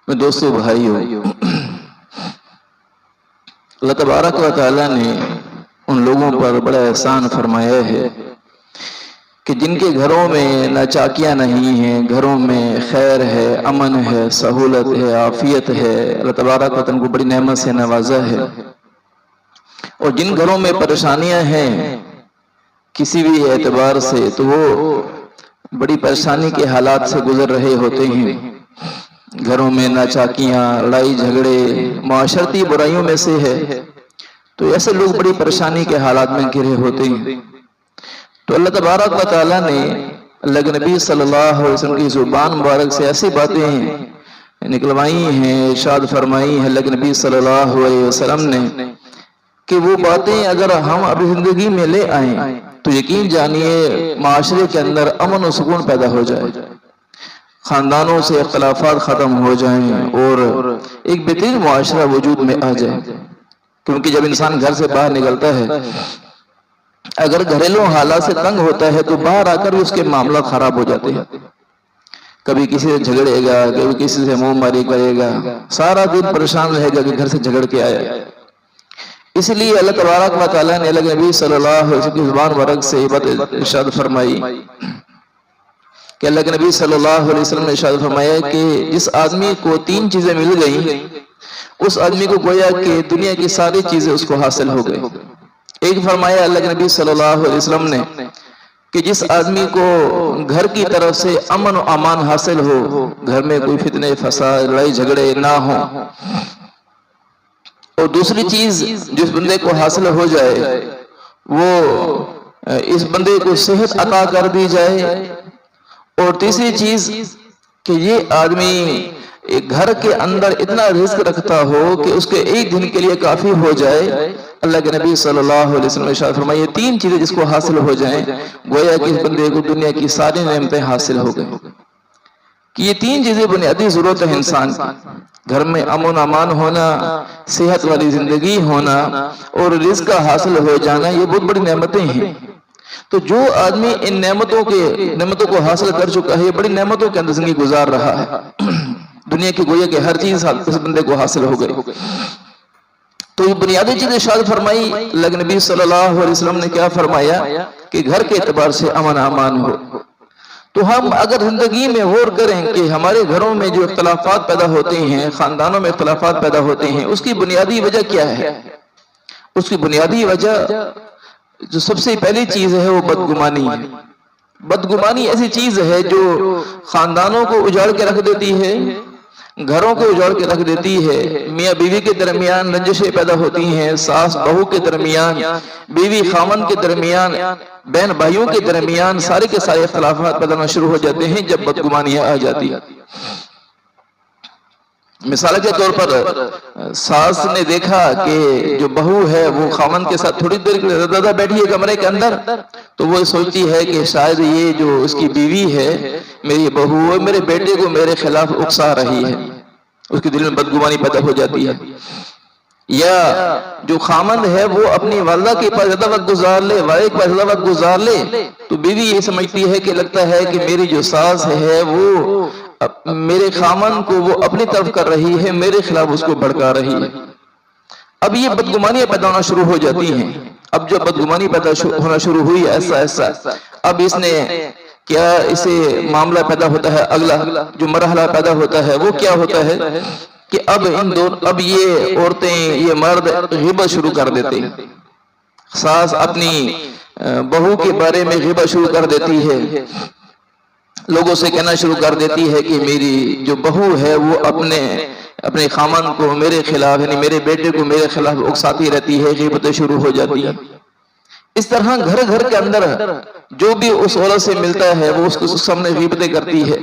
میں دوستو بھائیو، اللہ تبارک و تعالیٰ نے ان لوگوں پر بڑا احسان فرمایا ہے کہ جن کے گھروں میں نہ چاکیاں نہیں ہیں، گھروں میں خیر ہے، امن ہے، سہولت ہے، عافیت ہے۔ اللہ تبارک و تعالیٰ کو بڑی نعمت سے نوازا ہے۔ اور جن گھروں میں پریشانیاں ہیں کسی بھی اعتبار سے، تو وہ بڑی پریشانی کے حالات سے گزر رہے ہوتے ہیں۔ گھروں میں ناچاکیاں، لڑائی جھگڑے، معاشرتی برائیوں میں سے ہے، تو ایسے لوگ بڑی پریشانی کے حالات میں گھرے ہوتے ہیں۔ تو اللہ تبارک و تعالیٰ نے اللہ کے نبی صلی اللہ علیہ وسلم کی زبان مبارک سے ایسی باتیں نکلوائی ہیں، ارشاد فرمائی ہے اللہ کے نبی صلی اللہ علیہ وسلم نے کہ وہ باتیں اگر ہم اپنی زندگی میں لے آئیں تو یقین جانیے معاشرے کے اندر امن و سکون پیدا ہو جائے، خاندانوں سے اختلافات ختم ہو جائیں اور ایک بہترین معاشرہ وجود میں آ جائے۔ کیونکہ جب انسان گھر سے باہر نکلتا ہے، اگر گھریلو حالات سے تنگ ہوتا ہے تو باہر آ کر اس کے معاملات خراب ہو جاتے ہیں۔ کبھی کسی سے جھگڑے گا، کبھی کسی سے منہ ماری کرے گا، سارا دن پریشان رہے گا کہ گھر سے جھگڑ کے آیا۔ اس لیے اللہ تبارک و تعالیٰ نے اللہ کے نبی صلی اللہ علیہ وسلم کی زبان مبارک سے یہ بات ارشاد فرمائی کہ اللہ کے نبی صلی اللہ علیہ وسلم نے ارشاد فرمایا کہ جس آدمی کو 3 چیزیں مل گئیں، اس آدمی کو گویا کہ دنیا کی ساری چیزیں اس کو حاصل ہو گئی۔ ایک فرمایا اللہ کے نبی صلی اللہ علیہ وسلم نے کہ جس آدمی کو گھر کی طرف سے امن و امان حاصل ہو، گھر میں کوئی فتنے فساد لڑائی جھگڑے نہ ہو، اور دوسری چیز جس بندے کو حاصل ہو جائے وہ اس بندے کو صحت عطا کر دی جائے، اور تیسری چیز کہ یہ آدمی گھر کے اندر اتنا رزق رکھتا ہو کہ اس کے ایک دن کے لیے کافی ہو جائے۔ اللہ کے نبی صلی اللہ علیہ وسلم نے ارشاد فرمایا یہ 3 چیزیں جس کو حاصل ہو جائیں گویا کہ اس بندے کو دنیا کی ساری نعمتیں حاصل ہو گئیں۔ کہ یہ 3 چیزیں بنیادی ضرورت ہے انسان کی، گھر میں امن و امان ہونا، صحت والی زندگی ہونا اور رزق کا حاصل ہو جانا، یہ بہت بڑی نعمتیں ہیں۔ تو جو آدمی ان نعمتوں کو حاصل کر چکا ہے، یہ بڑی نعمتوں کے اندر زندگی گزار رہا ہے، دنیا کی گویا کہ ہر چیز اس بندے کو حاصل ہو گئی۔ تو یہ بنیادی چیز ارشاد فرمائی اللہ کے نبی صلی اللہ علیہ وسلم نے کیا فرمایا کہ گھر کے اعتبار سے امن امان ہو۔ تو ہم اگر زندگی میں غور کریں کہ ہمارے گھروں میں جو اختلافات پیدا ہوتے ہیں، خاندانوں میں اختلافات پیدا ہوتے ہیں، اس کی بنیادی وجہ کیا ہے؟ اس کی بنیادی وجہ جو سب سے پہلی چیز ہے وہ بدگمانی ہے۔ بدگمانی ایسی چیز ہے جو خاندانوں کو اجاڑ کے رکھ دیتی ہے، گھروں کو اجاڑ کے رکھ دیتی ہے، میاں بیوی کے درمیان رنجشیں پیدا ہوتی ہیں، ساس بہو کے درمیان، بیوی خامن کے درمیان، بہن بھائیوں کے درمیان، سارے کے سارے اختلافات پیدا ہونا شروع ہو جاتے ہیں جب بدگمانیاں آ جاتی ہیں۔ مثال کے طور پر ساس نے دیکھا کہ جو بہو ہے وہ خامن کے ساتھ تھوڑی دیر زیادہ بیٹھی ہے کمرے کے اندر، تو وہ سوچتی ہے کہ شاید یہ جو اس کی بیوی ہے میری بہو ہے، میرے بیٹے کو میرے خلاف اکسا رہی ہے، اس کے دل میں بدگمانی پیدا ہو جاتی ہے۔ یا جو خامند ہے وہ اپنی والدہ کے پاس زیادہ وقت گزار لے، والد کے پاس زیادہ وقت گزار لے، تو بیوی یہ سمجھتی ہے کہ لگتا ہے کہ میری جو ساس ہے وہ میرے خامند کو وہ اپنی طرف کر رہی ہے، میرے خلاف اس کو بھڑکا رہی ہے۔ اب یہ بدگمانیاں پیدا ہونا شروع ہو جاتی ہیں۔ اب جب بدگمانی پیدا ہونا شروع ہوئی ایسا اب اس نے کیا اسے معاملہ پیدا ہوتا ہے، اگلا جو مرحلہ پیدا ہوتا ہے وہ کیا ہوتا ہے کہ اب یہ عورتیں یہ مرد غیبت شروع کر دیتے ہیں۔ ساس اپنی بہو کے بارے میں غیبت شروع کر دیتی ہے، لوگوں سے کہنا شروع کر دیتی ہے کہ میری جو بہو ہے وہ اپنے خامن کو میرے خلاف یعنی میرے بیٹے کو میرے خلاف اکساتی رہتی ہے، غیبتیں شروع ہو جاتی ہیں۔ اس طرح گھر کے اندر جو بھی اس عورت سے ملتا ہے وہ اس کے سامنے غیبتیں کرتی ہے۔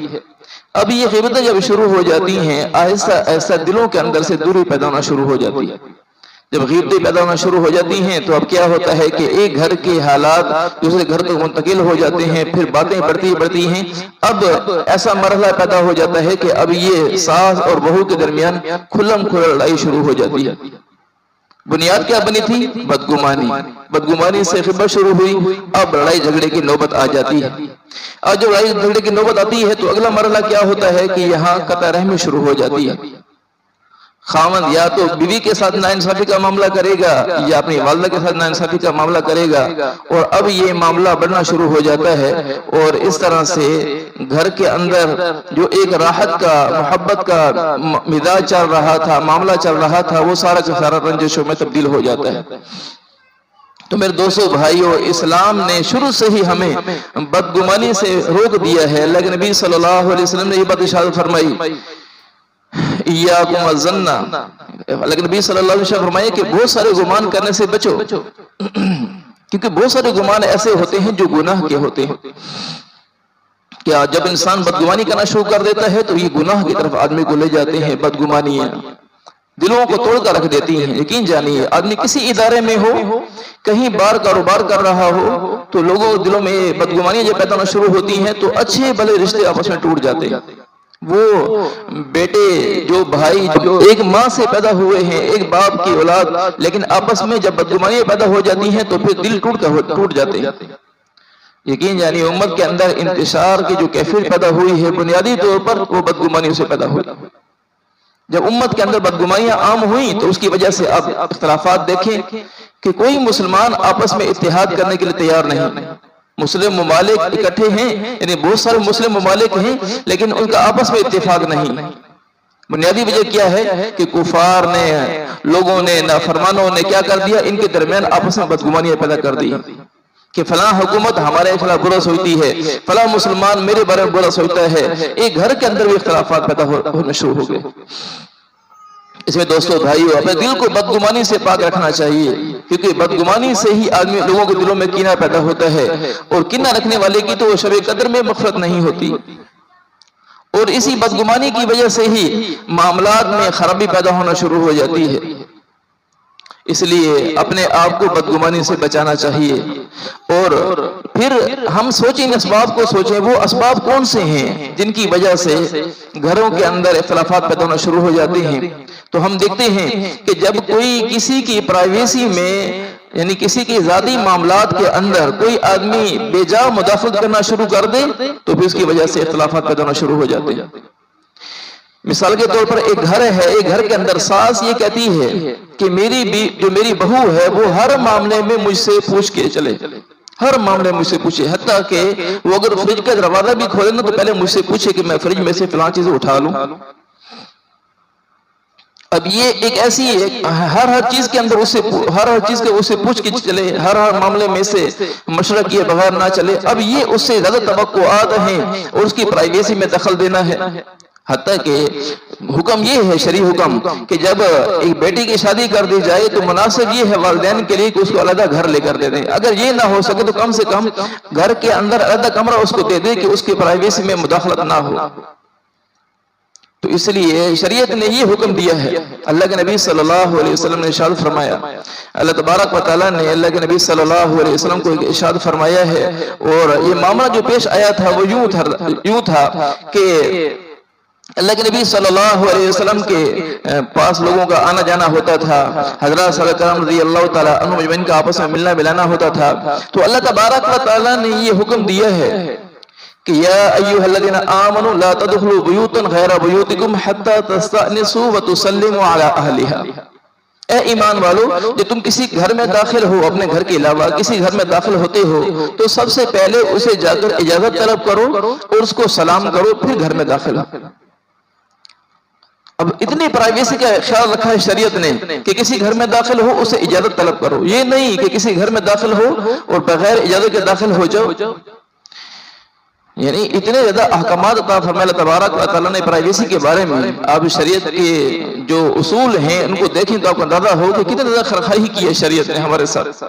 اب یہ غیبتیں جب شروع ہو جاتی ہیں آہستہ آہستہ دلوں کے اندر سے دوری پیدا ہونا شروع ہو جاتی ہے۔ جب غیبتیں پیدا ہونا شروع ہو جاتی ہیں تو اب کیا ہوتا ہے کہ ایک گھر کے حالات دوسرے گھر تک منتقل ہو جاتے ہیں، پھر باتیں بڑھتی ہیں۔ اب ایسا مرحلہ پیدا ہو جاتا ہے کہ اب یہ ساس اور بہو کے درمیان کھلم کھلا لڑائی شروع ہو جاتی ہے۔ بنیاد کیا بنی تھی؟ بدگمانی. بدگمانی سے خبر شروع ہوئی، اب لڑائی جھگڑے کی نوبت آ جاتی ہے. آج جو لڑائی جھگڑے کی نوبت آتی ہے تو اگلا مرحلہ کیا ہوتا ہے کہ یہاں قطع رحمی شروع ہو جاتی ہے. خاوند یا تو بیوی کے ساتھ ناانصافی کا معاملہ کرے گا یا اپنی والدہ کے ساتھ ناانصافی کا معاملہ کرے گا، اور اب یہ معاملہ بڑھنا شروع ہو جاتا ہے، اور اس طرح سے گھر کے اندر جو ایک راحت کا، محبت کا مزاج چل رہا تھا، معاملہ چل رہا تھا، وہ سارا کا سارا رنجشوں میں تبدیل ہو جاتا ہے. تو میرے دوستو بھائیو، اسلام نے شروع سے ہی ہمیں بدگمانی سے روک دیا ہے. اللہ کے نبی صلی اللہ علیہ وسلم نے یہ بات ارشاد فرمائی، ایاکم الظن. اللہ کے نبی صلی اللہ علیہ وسلم نے فرمایا کہ بہت سارے گمان کرنے سے بچو، کیونکہ بہت سارے گمان ایسے ہوتے ہیں جو گناہ کے ہوتے ہیں. کیا جب انسان بدگمانی کرنا شروع کر دیتا ہے تو یہ گناہ کی طرف آدمی کو لے جاتے ہیں. بدگمانیاں دلوں کو توڑ کر رکھ دیتی ہیں. یقین جانیے، آدمی کسی ادارے میں ہو، کہیں بار کاروبار کر رہا ہو، تو لوگوں کے دلوں میں بدگمانیاں جب پیدا ہونا شروع ہوتی ہیں تو اچھے بھلے رشتے آپس میں ٹوٹ جاتے ہیں. وہ بیٹے جو بھائی جو ایک ماں سے پیدا ہوئے ہیں، ایک باپ کی اولاد، لیکن آپس میں جب بدگمانیاں پیدا ہو جاتی ہیں تو پھر دل ٹوٹ جاتے ہیں. یقین جانیے، امت کے اندر انتشار کی جو کیفیت پیدا ہوئی ہے بنیادی طور پر وہ بدگمانیوں سے پیدا ہوئی. جب امت کے اندر بدگمانیاں عام ہوئیں تو اس کی وجہ سے اب اختلافات دیکھیں کہ کوئی مسلمان آپس میں اتحاد کرنے کے لیے تیار نہیں. مسلم ممالک اکٹھے ہیں، یعنی بہت سارے مسلم ممالک ہیں، لیکن ان کا آپس میں اتفاق نہیں. بنیادی وجہ کیا ہے کہ کفار نے، لوگوں نے، نافرمانوں نے کیا کر دیا؟ ان کے درمیان آپس میں بدگمانیاں پیدا کر دی کہ فلاں حکومت ہمارے خلاف برا سوچتی ہے، فلاں مسلمان میرے بارے میں برا سوچتا ہے. ایک گھر کے اندر بھی اختلافات پیدا ہونے شروع ہو گئے. اس میں دوستو بھائیو، اپنے دل کو بدگمانی سے پاک رکھنا چاہیے، کیونکہ بدگمانی سے ہی آدمی لوگوں کے دلوں میں کینہ پیدا ہوتا ہے، اور کینہ رکھنے والے کی تو شب قدر میں مغفرت نہیں ہوتی. اور اسی بدگمانی کی وجہ سے ہی معاملات میں خرابی پیدا ہونا شروع ہو جاتی ہے. اس لیے اپنے آپ کو بدگمانی سے بچانا چاہیے. اور پھر ہم سوچیں، اسباب کو سوچیں، وہ اسباب کون سے ہیں جن کی وجہ سے گھروں کے اندر اختلافات پیدا ہونا شروع ہو جاتے ہیں. تو ہم دیکھتے ہیں کہ جب کوئی کسی کی پرائیویسی میں، یعنی کسی کی ذاتی معاملات کے اندر کوئی آدمی بے جا مداخلت کرنا شروع کر دے تو پھر اس کی وجہ سے اختلافات پیدا ہونا شروع ہو جاتے ہیں. مثال کے طور پر ایک گھر ہے، ایک گھر کے اندر ساس یہ کہتی ہے کہ جو میری بہو ہے وہ ہر معاملے میں مجھ سے پوچھ کے چلے، ہر معاملے میں مجھ سے پوچھے، حتیٰ کہ وہ اگر فریج کا دروازہ بھی کھولے نا تو پہلے مجھ سے پوچھے کہ میں فریج میں سے فلاں چیزیں اٹھا لوں. اب یہ ایک ایسی ہر چیز کے اندر ہر چیز کے اسے پوچھ کے چلے، ہر معاملے میں سے مشورہ کیے بغیر نہ چلے. اب یہ اس سے زیادہ توقعات ہیں اور اس کی پرائیویسی میں دخل دینا ہے. حتیٰ کہ حکم یہ ہے، شرعی حکم، کہ جب ایک بیٹی کی شادی کر دی جائے تو مناسب یہ ہے والدین کے لیے کہ اس کو علیحدہ گھر لے کر دے دیں. اگر یہ نہ ہو سکے تو کم سے کم گھر کے اندر علیحدہ کمرہ اس کو دے دے کہ اس کی پرائیویسی میں مداخلت نہ ہو. تو اس لیے شریعت نے یہ حکم دیا ہے. اللہ کے نبی صلی اللہ علیہ وسلم نے ارشاد فرمایا، اللہ تبارک و تعالیٰ نے اللہ کے نبی صلی اللہ علیہ وسلم کو ارشاد فرمایا ہے، اور یہ معاملہ جو پیش آیا تھا وہ یوں تھا کہ اللہ کے نبی صلی اللہ علیہ وسلم کے پاس لوگوں کا آنا جانا ہوتا تھا. حضرات صلی اللہ علیہ رضی اللہ تعالیٰ عنہ مجمعین کا آپس میں ملنا ملانا ہوتا تھا. تو اللہ تبارک و تعالیٰ نے یہ حکم دیا ہے کہ یا ایھا الذین آمنوا لا تدخلوا بیوتا غیر بیوتکم حتی تستأنسوا وتسلموا علی اہلہا. اے ایمان والو، جب تم کسی گھر میں داخل ہو، اپنے گھر کے علاوہ کسی گھر میں داخل ہوتے ہو تو سب سے پہلے اسے جا کر اجازت طلب کرو اور اس کو سلام کرو، پھر گھر میں داخل ہو. اب اتنی پرائیویسی کا خیال رکھا ہے شریعت نے کہ کسی گھر میں داخل ہو اسے اجازت طلب کرو. یہ نہیں کہ کسی گھر میں داخل ہو اور بغیر اجازت کے داخل ہو جاؤ. یعنی اتنے زیادہ احکامات عطا فرمائے اللہ تبارک و تعالیٰ نے پرائیویسی کے بارے میں. آپ شریعت کے جو اصول ہیں ان کو دیکھیں تو آپ کو اندازہ ہو کہ کتنے زیادہ خرخائی کی ہے شریعت نے ہمارے ساتھ.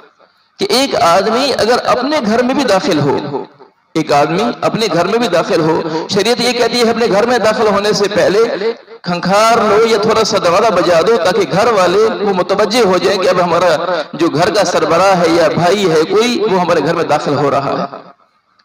کہ ایک آدمی اگر اپنے گھر میں بھی داخل ہو، ایک آدمی اپنے گھر میں بھی داخل ہو، شریعت یہ کہتی ہے اپنے گھر میں داخل ہونے سے پہلے کھنکھار لو یا تھوڑا سا دروازہ بجا دو تاکہ گھر والے وہ متوجہ ہو جائیں کہ اب ہمارا جو گھر کا سربراہ ہے یا بھائی ہے کوئی، وہ ہمارے گھر میں داخل ہو رہا ہے.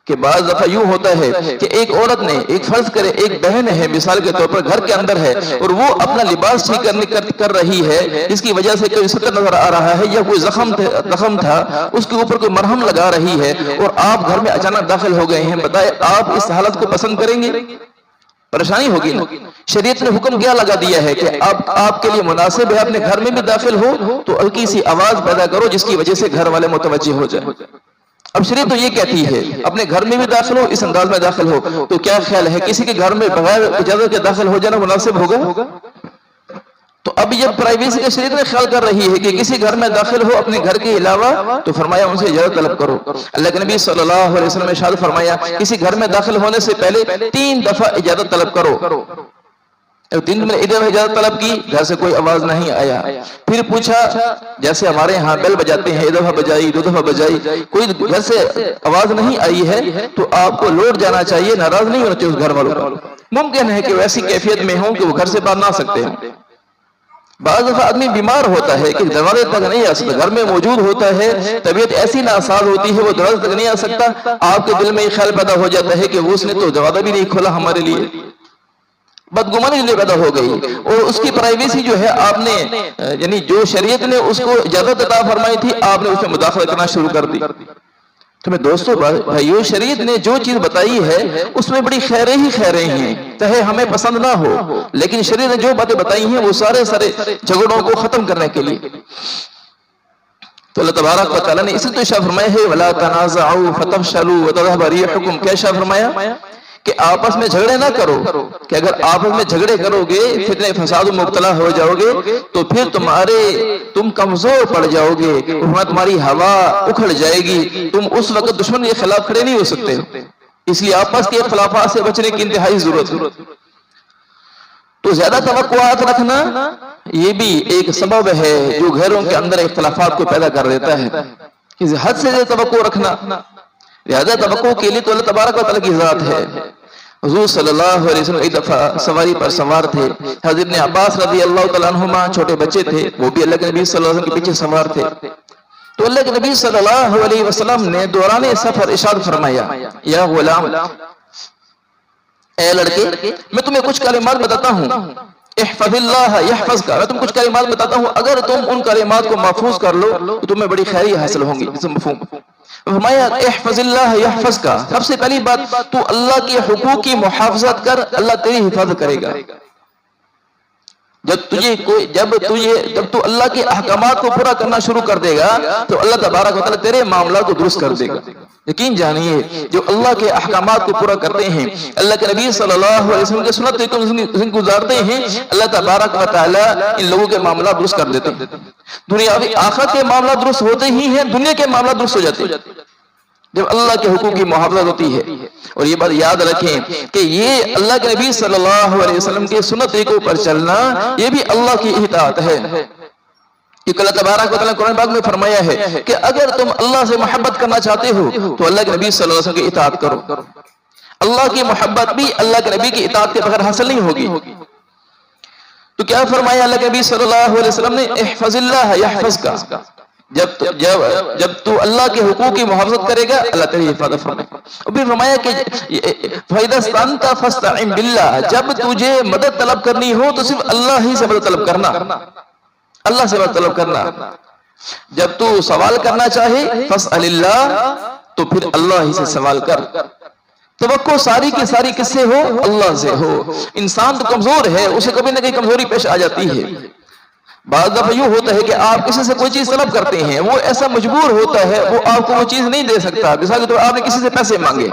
کہ بعض دفعہ یوں ہوتا ہے کہ ایک عورت نے، ایک فرض کرے ایک بہن ہے مثال کے طور پر گھر کے اندر ہے، اور وہ اپنا لباس ٹھیک کر رہی ہے، جس کی وجہ سے کوئی ستر نظر آ رہا ہے یا کوئی زخم تھا اس کے اوپر کوئی مرہم لگا رہی ہے، اور آپ گھر میں اچانک داخل ہو گئے ہیں، بتائے آپ اس حالت کو پسند کریں گے؟ پریشانی ہوگی نا۔ شریعت نے حکم کیا لگا دیا ہے کہ آپ کے لیے مناسب ہے اپنے گھر میں بھی داخل ہو تو ہلکی سی آواز پیدا کرو جس کی وجہ سے گھر والے متوجہ ہو جائیں۔ اب شریعت تو یہ کہتی ہے اپنے گھر میں بھی داخل ہو، اس انداز میں داخل ہو، تو کیا خیال ہے کسی کے گھر میں بغیر اجازت کے داخل ہو جانا مناسب ہوگا؟ تو اب یہ پرائیویسی کا شریعت نے خیال کر رہی ہے کہ کسی گھر میں داخل ہو اپنے گھر کے علاوہ تو فرمایا ان سے اجازت طلب کرو۔ اللہ کے نبی صلی اللہ علیہ وسلم نے ارشاد فرمایا کسی گھر میں داخل ہونے سے پہلے 3 دفعہ اجازت طلب کرو۔ 3 میں ادھر اجازت طلب کی، گھر سے کوئی آواز نہیں آیا، پھر پوچھا جیسے ہمارے ہاں بیل بجاتے ہیں، 1 دفعہ بجائی 2 دفعہ بجائی، کوئی گھر سے آواز نہیں آئی ہے تو آپ کو لوٹ جانا چاہیے، ناراض نہیں ہونا چاہیے اس گھر والوں کا۔ ممکن ہے کہ وہ ایسی کیفیت میں ہوں کہ وہ گھر سے باہر نہ آ سکتے ہیں۔ بعض دفعہ آدمی بیمار ہوتا ہے کہ دروازے تک نہیں آ سکتا، گھر میں موجود ہوتا ہے، طبیعت ایسی ناساز ہوتی ہے وہ دروازے تک نہیں آ سکتا، آپ کے دل میں یہ خیال پیدا ہو جاتا ہے کہ وہ اس نے تو دروازہ بھی نہیں کھولا ہمارے لیے، بدگمانی جو پیدا ہو گئی، اور اس کی پرائیویسی جو ہے آپ نے یعنی جو شریعت نے اس کو اجازت عطا فرمائی تھی آپ نے اس میں مداخلت کرنا شروع کر دی۔ تو میں دوستو بھائیو شریعت نے جو چیز بتائی ہے اس میں بڑی خیریں ہی خیریں ہیں، چاہے ہمیں پسند نہ ہو، لیکن شریعت نے جو باتیں بتائی ہیں وہ سارے جھگڑوں کو ختم کرنے کے لیے۔ تو اللہ تبارک و تعالیٰ نے اسی تو ارشاد فرمایا ہے وَلَا تَنَازَعُوا فَتَفْشَلُوا وَتَذْهَبَ رِيحُكُمْ، کیا ارشاد فرمایا کہ آپس میں جھگڑے نہ کرو، کہ اگر آپس میں جھگڑے کرو گے فتنہ فساد مبتلا ہو جاؤ گے تو پھر تم کمزور پڑ جاؤ گے، تمہاری ہوا اکھڑ جائے گی، تم اس وقت دشمن کے خلاف کھڑے نہیں ہو سکتے، اس لیے آپس کے اختلافات سے بچنے کی انتہائی ضرورت ہے۔ تو زیادہ توقعات رکھنا یہ بھی ایک سبب ہے جو گھروں کے اندر اختلافات کو پیدا کر دیتا ہے، کہ حد سے زیادہ توقع رکھنا، زیادہ توقع کے لیے تو اللہ تبارک و تعالیٰ کی ذات ہے۔ حضور صلی اللہ علیہ وسلم ایک دفعہ سواری پر سوار تھے، حضرت ابن عباس رضی اللہ تعالیٰ عنہما چھوٹے بچے تھے، وہ بھی اللہ کے نبی صلی اللہ علیہ وسلم کے پیچھے سوار تھے، تو اللہ کے نبی صلی اللہ علیہ وسلم نے دوران سفر ارشاد فرمایا یا غلام، اے لڑکے میں تمہیں کچھ کلمات بتاتا ہوں، احفظ اللہ یحفظ کا، میں تم کچھ کلمات بتاتا ہوں اگر تم ان کلمات کو محفوظ کر لو تو تمہیں بڑی خیری حاصل ہوں گی۔ فرمایا احفظ اللہ یحفظ کا، سب سے پہلی بات تو اللہ کے حقوق کی محافظت کر، اللہ تیری حفاظت کرے گا۔ جب تو اللہ کے احکامات کو پورا کرنا شروع کر دے گا تو اللہ تبارک و تعالیٰ تیرے معاملات کو درست کر دے گا۔ یقین جانیے جو اللہ کے احکامات کو پورا کرتے ہیں، اللہ کے نبی صلی اللہ علیہ وسلم کے سنت کو گزارتے ہیں، اللہ تبارک و تعالیٰ ان لوگوں کے معاملات درست کر دیتے ہیں۔ دنیاوی آخرت کے معاملات درست ہوتے ہی ہیں، دنیا کے معاملات درست ہو جاتے ہیں جب اللہ کے حقوق کی محافظت ہوتی ہے۔ اور یہ بات یاد رکھیں کہ یہ اللہ کے نبی صلی اللہ علیہ وسلم کے سنت طریقوں پر چلنا یہ بھی اللہ کی اطاعت ہے، کیونکہ اللہ تبارک و تعالیٰ نے قرآن پاک میں فرمایا ہے کہ اگر تم اللہ سے محبت کرنا چاہتے ہو تو اللہ کے نبی صلی اللہ علیہ وسلم کی اطاعت کرو۔ اللہ کی محبت بھی اللہ کے نبی کی اطاعت کے بغیر حاصل نہیں ہوگی۔ تو کیا فرمایا اللہ کے نبی صلی اللہ علیہ وسلم نے احفظ اللہ یحفظ کا، جب تو اللہ کے حقوق کی محافظت کرے گا اللہ تیری حفاظت فرمائے گا۔ اور پھر فرمایا کہ فَإِذَا اسْتَعَنْتَ فَاسْتَعِنْ بِاللَّهِ، جب تجھے مدد طلب کرنی ہو تو صرف اللہ ہی سے مدد طلب کرنا، اللہ سے مدد طلب کرنا۔ جب تو سوال کرنا چاہے فَاسْأَلِ اللَّهِ، تو پھر اللہ ہی سے سوال کر۔ توقع ساری کی ساری کس سے ہو؟ اللہ سے ہو۔ انسان تو کمزور ہے، اسے کبھی نہ کبھی کمزوری پیش آ جاتی ہے۔ بعض دفعہ یوں ہوتا ہے کہ آپ کسی سے کوئی چیز طلب کرتے ہیں، وہ ایسا مجبور ہوتا ہے وہ آپ کو وہ چیز نہیں دے سکتا۔ مثال کے طور پر آپ نے کسی سے پیسے مانگے،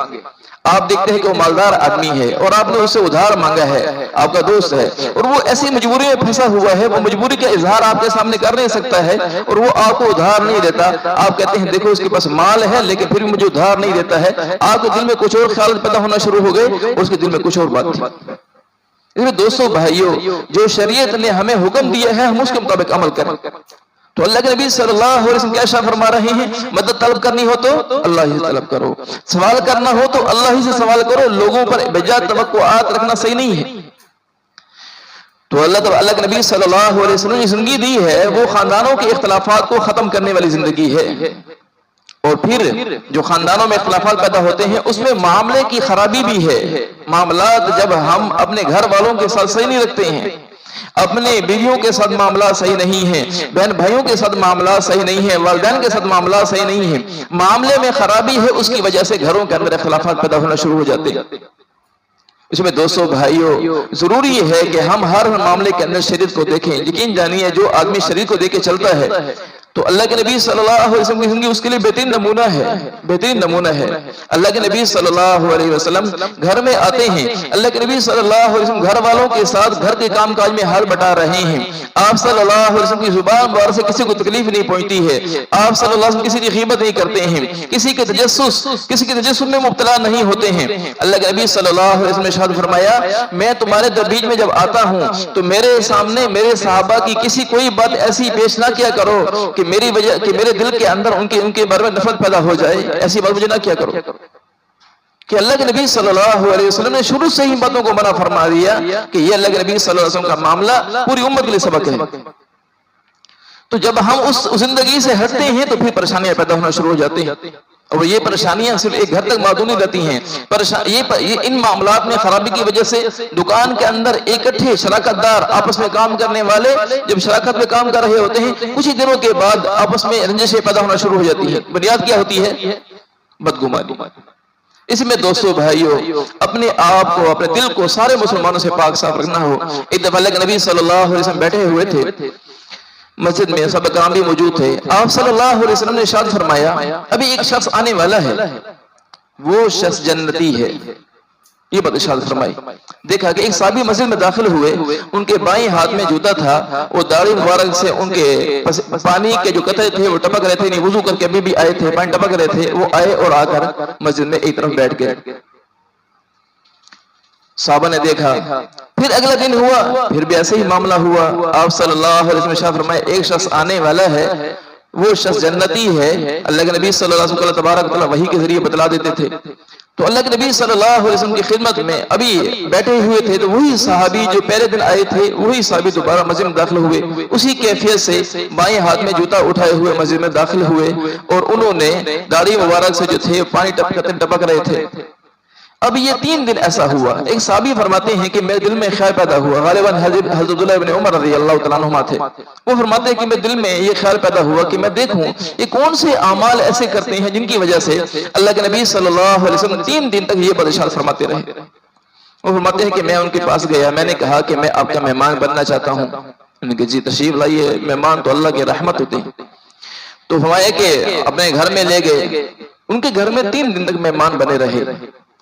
آپ دیکھتے ہیں کہ وہ مالدار آدمی ہے اور آپ نے اس سے ادھار مانگا ہے، آپ کا دوست ہے، اور وہ ایسی مجبوری میں پھنسا ہوا ہے، وہ مجبوری کا اظہار آپ کے سامنے کر نہیں سکتا ہے اور وہ آپ کو ادھار نہیں دیتا۔ آپ کہتے ہیں دیکھو اس کے پاس مال ہے لیکن پھر بھی مجھے ادھار نہیں دیتا ہے، آپ کے دل میں کچھ اور خیال پیدا ہونا شروع ہو گئے اور اس کے دل میں کچھ اور بات تھی۔ دوستو بھائیو، جو شریعت نے ہمیں حکم دیا ہے ہم اس کے مطابق عمل کریں۔ تو اللہ کے نبی صلی اللہ علیہ وسلم کیا ارشاد فرما رہے ہیں؟ مدد طلب کرنی ہو تو اللہ ہی سے طلب کرو، سوال کرنا ہو تو اللہ ہی سے سوال کرو، لوگوں پر بجا توقعات رکھنا صحیح نہیں ہے۔ تو اللہ کے نبی صلی اللہ علیہ وسلم نے زندگی دی ہے وہ خاندانوں کے اختلافات کو ختم کرنے والی زندگی ہے۔ اور پھر جو خاندانوں میں اختلافات پیدا ہوتے ہیں اس میں معاملے کی خرابی بھی ہے. معاملات جب ہم اپنے گھر والوں کے ساتھ صحیح نہیں رکھتے ہیں، اپنے بیویوں کے ساتھ معاملات صحیح نہیں ہیں، بہن بھائیوں کے ساتھ معاملات صحیح نہیں ہیں، والدین کے ساتھ معاملات صحیح نہیں ہیں، معاملے میں خرابی ہے، اس کی وجہ سے گھروں کے اندر اختلافات پیدا ہونا شروع ہو جاتے ہیں. اس میں دوستو بھائیوں ضروری ہے کہ ہم ہر معاملے کے اندر شریعت کو دیکھیں. یقین جانیے جو آدمی شریعت کو دیکھ کے چلتا ہے تو اللہ کے نبی صلی اللہ علیہ وسلم کی زندگی اس کے لیے بہترین نمونہ ہے، بہترین نمونہ ہے. اللہ کے نبی صلی اللہ علیہ وسلم گھر میں آتے ہیں، اللہ کے نبی صلی اللہ علیہ وسلم گھر والوں کے ساتھ گھر کے کام کاج میں ہاتھ بٹا رہے ہیں. آپ صلی اللہ علیہ وسلم کی زبان بار سے کسی کو تکلیف نہیں پہنچتی ہے. آپ صلی اللہ علیہ وسلم کسی کی غیبت نہیں کرتے ہیں، کسی کے تجسس میں مبتلا نہیں ہوتے ہیں. اللہ کے نبی صلی اللہ علیہ وسلم نے ارشاد فرمایا میں تمہارے درمیان میں جب آتا ہوں تو میرے سامنے میرے صحابہ کی کسی کوئی بات ایسی پیش نہ کیا کرو کہ میری وجہ کہ میرے دل کے اندر ان کے بارے میں نفرت پیدا ہو جائے. ایسی بات مجھے نہ کیا کرو. کہ اللہ کے نبی صلی اللہ علیہ وسلم نے شروع سے ہی باتوں کو منع فرما دیا کہ یہ اللہ کے نبی صلی اللہ علیہ وسلم کا معاملہ پوری امت کے لیے سبق ہے. تو جب ہم اس زندگی سے ہٹتے ہیں تو پھر پریشانیاں پیدا ہونا شروع ہو جاتی ہیں، اور یہ پریشانیاں صرف ایک گھر تک محدود نہیں رہتی ہیں. ان معاملات میں خرابی کی وجہ سے دکان کے اندر اکٹھے شراکت دار آپس میں کام کرنے والے جب شراکت میں کام کر رہے ہوتے ہیں کچھ ہی دنوں کے بعد آپس میں رنجشیں پیدا ہونا شروع ہو جاتی ہے. بنیاد کیا ہوتی ہے؟ بدگمانی. اس میں دوستو بھائیوں اپنے آپ کو اپنے دل کو سارے مسلمانوں سے پاک صاف رکھنا ہو. ایک دفعہ اللہ کے نبی صلی اللہ علیہ وسلم بیٹھے ہوئے تھے، مسجد میں صحابہ کرام بھی موجود تھے. آپ صلی اللہ علیہ وسلم نے ارشاد فرمایا ابھی ایک شخص آنے والا ہے، وہ شخص جنتی ہے. یہ بات ارشاد فرمائی. دیکھا کہ ایک صحابی مسجد میں داخل ہوئے، ان کے بائیں ہاتھ میں جوتا تھا، وہ داڑھی مبارک سے ان کے پانی کے جو قطرے تھے وہ ٹپک رہے تھے. وضو کر کے ابھی بھی آئے تھے، پانی ٹپک رہے تھے. وہ آئے اور آ کر مسجد میں ایک طرف بیٹھ گئے. صحابہ نے دیکھا. پھر اگلا دن ہوا، پھر بھی ایسے ہی معاملہ ہوا. آپ صلی اللہ علیہ وسلم نے فرمایا ایک شخص آنے والا ہے، وہ شخص جنتی ہے. اللہ کے نبی صلی اللہ علیہ وسلم تبارک و تعالیٰ وحی کے ذریعے بتلا دیتے تھے. تو اللہ کے نبی صلی اللہ علیہ وسلم کی خدمت میں ابھی بیٹھے ہوئے تھے تو وہی صحابی جو پہلے دن آئے تھے وہی صحابی دوبارہ مسجد میں داخل ہوئے. اسی کیفیت سے بائیں ہاتھ میں جوتا اٹھائے ہوئے مسجد میں داخل ہوئے اور انہوں نے داڑھی مبارک سے جو تھے پانی ٹپک رہے تھے. اب یہ 3 دن ایسا ہوا. ایک صحابی فرماتے ہیں کہ میرے دل میں خیال پیدا ہوا، غالباً حضرت عبداللہ ابن عمر رضی اللہ تعالیٰ عنہما تھے. وہ فرماتے ہیں کہ میرے دل میں یہ خیال پیدا ہوا کہ میں دیکھوں یہ کون سے اعمال ایسے کرتے ہیں جن کی وجہ سے اللہ کے نبی صلی اللہ علیہ وسلم 3 دن تک یہ بات ارشاد فرماتے رہے. وہ فرماتے ہیں کہ میں ان کے پاس گیا، میں نے کہا کہ میں آپ کا مہمان بننا چاہتا ہوں. انہوں نے کہا جی تشریف لائیے، مہمان تو اللہ کی رحمت ہوتے ہیں. تو فرمایا کہ اپنے گھر میں لے گئے. ان کے گھر میں 3 دن تک مہمان بنے رہے.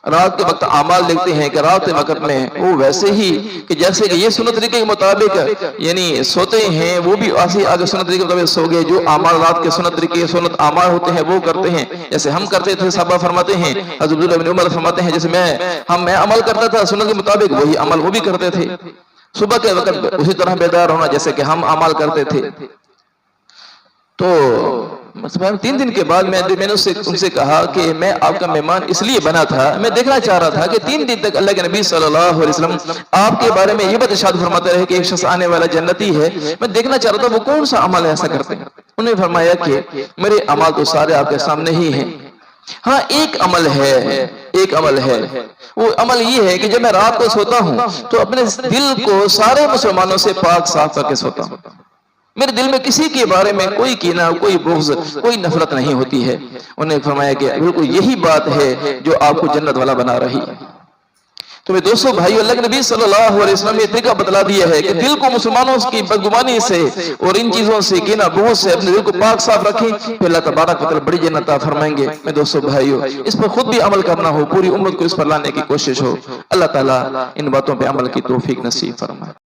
رات کے وقت اعمال لکھتے ہیں کہ رات کے وقت میں وہ ویسے ہی کہ جیسے کہ یہ سنت طریقے کے مطابق یعنی سوتے ہیں، وہ بھی آگے سنت طریقے کے مطابق سو گئے. جو اعمال رات کے سنت طریقے سنت اعمال ہوتے ہیں وہ کرتے ہیں جیسے ہم کرتے تھے. صحابہ فرماتے ہیں، حضرت عبداللہ ابن عمر فرماتے ہیں جیسے میں عمل کرتا تھا سنت کے مطابق وہی عمل وہ بھی کرتے تھے. صبح کے وقت اسی طرح بیدار ہونا جیسے کہ ہم عمل کرتے تھے. تو 3 دن کے بعد میں نے ان سے کہا کہ میں آپ کا مہمان اس لیے بنا تھا، میں دیکھنا چاہ رہا تھا کہ 3 دن تک اللہ کے نبی صلی اللہ علیہ وسلم آپ کے بارے میں یہ بات ارشاد فرماتے رہے کہ ایک شخص آنے والا جنتی ہے. میں دیکھنا چاہ رہا تھا وہ کون سا عمل ایسا کرتے ہیں. انہوں نے فرمایا کہ میرے عمل تو سارے آپ کے سامنے ہی ہیں، ہاں ایک عمل ہے. وہ عمل یہ ہے کہ جب میں رات کو سوتا ہوں تو اپنے دل کو سارے مسلمانوں سے پاک صاف کر کے سوتا ہوں. میرے دل میں کسی کے بارے میں کوئی کینہ، کوئی بغض، کوئی نفرت نہیں ہوتی ہے. انہوں نے فرمایا کہ بالکل یہی بات ہے جو آپ کو جنت والا بنا رہی ہے. تو میرے دوستو بھائیو اللہ کے نبی صلی اللہ علیہ وسلم نے یہ طریقہ بتلا دیا ہے کہ دل کو مسلمانوں کی بدگمانی سے اور ان چیزوں سے کینہ بغض سے اپنے دل کو پاک صاف رکھیں، پھر اللہ تبارک و تعالی بڑی جنت عطا فرمائیں گے. میرے دوستو بھائیو اس پر خود بھی عمل کرنا ہو، پوری امت کو اس پر لانے کی کوشش ہو. اللہ تعالیٰ ان باتوں پہ عمل کی توفیق نصیب فرمائے.